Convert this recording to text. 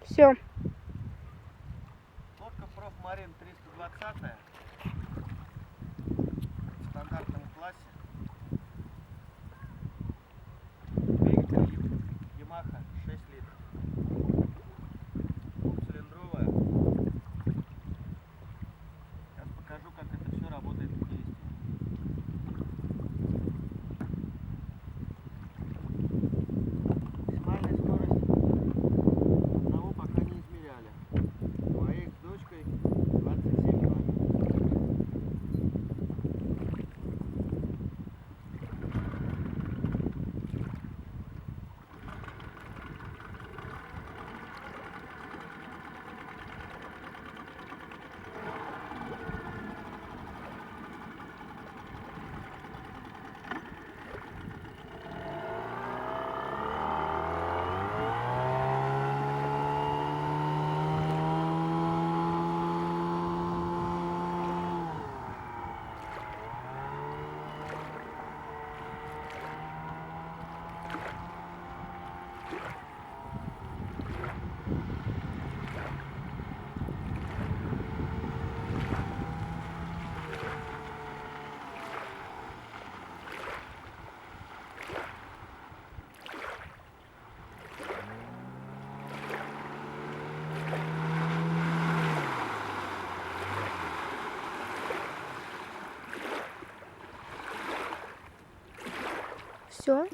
Все. Лодка Профмарин 320 в стандартном классе. Двигатель Yamaha 6 литров. Двухцилиндровая. Сейчас покажу, как это все работает в действии. Максимальная скорость одного пока не измеряли. Моих с дочкой 27 км. Все.